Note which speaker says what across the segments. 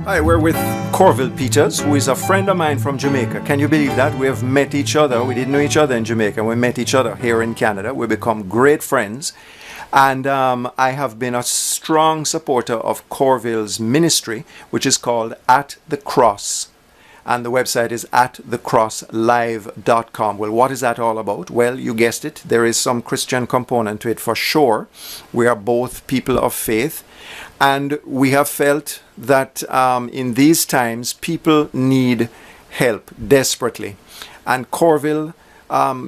Speaker 1: Hi, we're with Corville Peters, who is a friend of mine from Jamaica. Can you believe that? We have met each other. We didn't know each other in Jamaica. We met each other here in Canada. We become great friends. And I have been a strong supporter of Corville's ministry, which is called At the Cross. And the website is atthecrosslive.com. Well, what is that all about? Well, you guessed it. There is some Christian component to it for sure. We are both people of faith. And we have felt that in these times, people need help desperately. And Corville,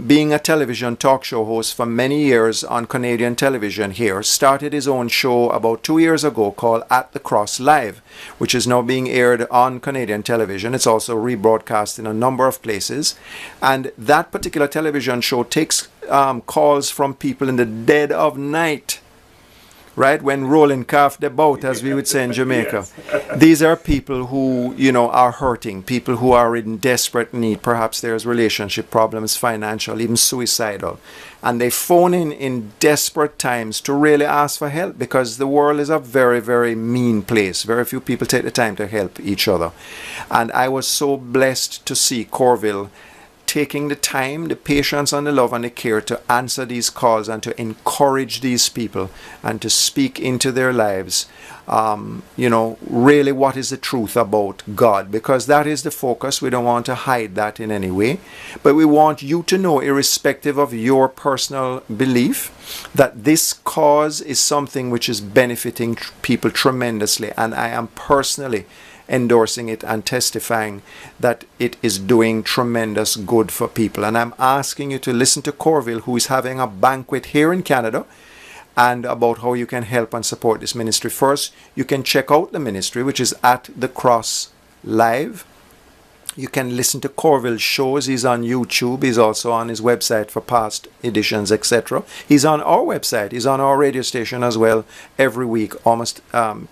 Speaker 1: being a television talk show host for many years on Canadian television here, started his own show about 2 years ago called At the Cross Live, which is now being aired on Canadian television. It's also rebroadcast in a number of places. And that particular television show takes calls from people in the dead of night. Right, when rolling calf the boat, as we would say in Jamaica.
Speaker 2: Yes.
Speaker 1: These are people who, are hurting, people who are in desperate need. Perhaps there's relationship problems, financial, even suicidal. And they phone in desperate times to really ask for help, because the world is a very, very mean place. Very few people take the time to help each other. And I was so blessed to see Corville taking the time, the patience, and the love and the care to answer these calls and to encourage these people and to speak into their lives, really what is the truth about God, because that is the focus. We don't want to hide that in any way, but we want you to know, irrespective of your personal belief, that this cause is something which is benefiting people tremendously, and I am personally endorsing it and testifying that it is doing tremendous good for people. And I'm asking you to listen to Corville, who is having a banquet here in Canada, and about how you can help and support this ministry. First, you can check out the ministry, which is At the Cross Live. You can listen to Corville's shows. He's on YouTube. He's also on his website for past editions, etc. He's on our website. He's on our radio station as well every week, almost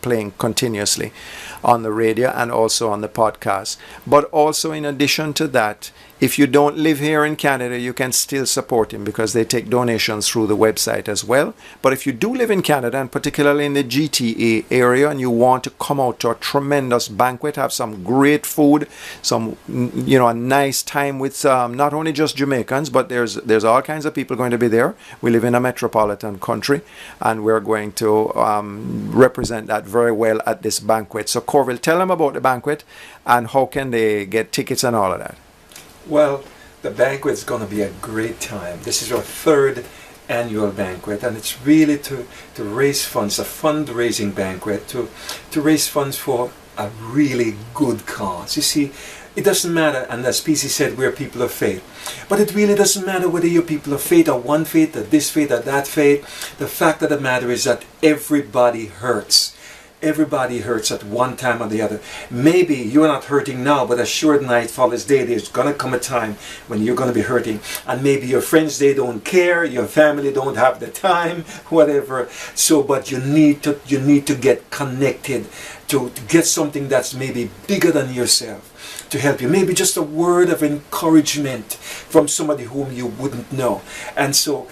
Speaker 1: playing continuously on the radio and also on the podcast. But also, in addition to that, if you don't live here in Canada, you can still support him because they take donations through the website as well. But if you do live in Canada, and particularly in the GTA area, and you want to come out to a tremendous banquet, have some great food, some a nice time with not only just Jamaicans, but there's all kinds of people going to be there. We live in a metropolitan country, and we're going to represent that very well at this banquet. So Corville, tell them about the banquet and how can they get tickets and all of that.
Speaker 2: Well, the banquet is going to be a great time. This is our third annual banquet, and it's really to raise funds, a fundraising banquet, to raise funds for a really good cause. You see, it doesn't matter, and as PC said, we're people of faith. But it really doesn't matter whether you're people of faith or one faith or this faith or that faith. The fact of the matter is that everybody hurts. Everybody hurts at one time or the other. Maybe you're not hurting now, but as sure night follows day, there's going to come a time when you're going to be hurting. And maybe your friends, they don't care, your family don't have the time, whatever. So, but you need to get connected to get something that's maybe bigger than yourself to help you. Maybe just a word of encouragement from somebody whom you wouldn't know. And so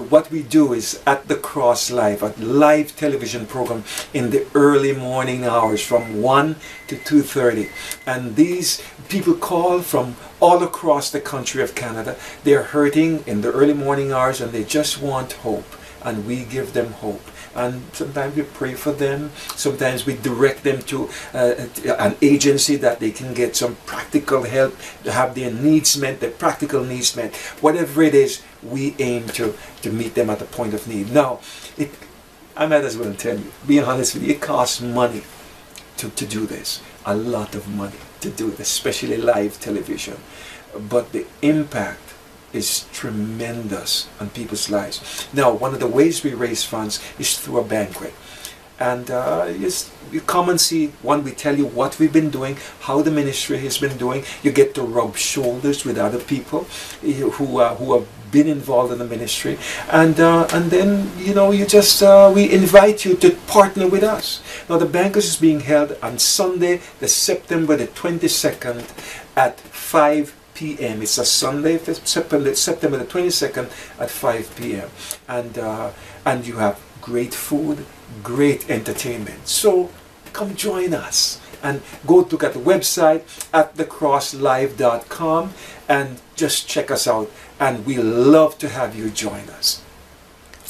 Speaker 2: what we do is At the Cross Live, a live television program in the early morning hours from 1 to 2:30. And these people call from all across the country of Canada. They're hurting in the early morning hours and they just want hope. And we give them hope. And sometimes we pray for them. Sometimes we direct them to an agency that they can get some practical help to have their needs met, their practical needs met. Whatever it is, we aim to meet them at the point of need. Now, I might as well tell you, being honest with you, it costs money to do this. A lot of money to do it, especially live television. But the impact is tremendous on people's lives. Now, one of the ways we raise funds is through a banquet. And you come and see. One, we tell you what we've been doing, how the ministry has been doing. You get to rub shoulders with other people who have been involved in the ministry. And then, we invite you to partner with us. Now, the banquet is being held on Sunday, September the 22nd at 5 p.m. It's a Sunday, September the 22nd at 5 p.m. And you have great food, great entertainment. So come join us. And go look at the website at thecrosslive.com and just check us out. And we love to have you join us.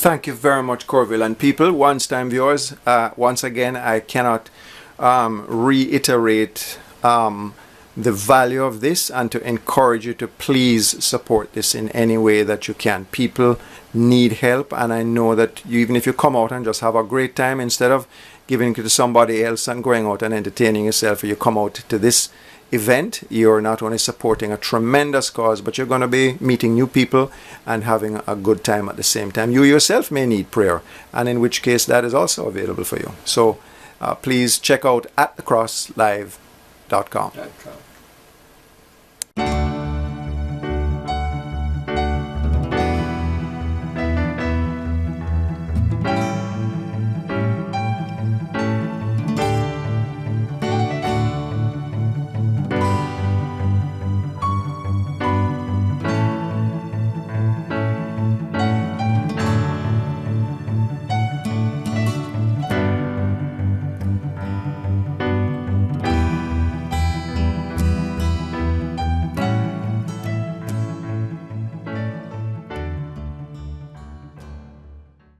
Speaker 1: Thank you very much, Corville. And people, once-time viewers, once again, I cannot reiterate the value of this, and to encourage you to please support this in any way that you can. People need help, and I know that even if you come out and just have a great time, instead of giving it to somebody else and going out and entertaining yourself, you come out to this event, you're not only supporting a tremendous cause, but you're going to be meeting new people and having a good time at the same time. You yourself may need prayer, and in which case that is also available for you. So please check out at thecrosslive.com.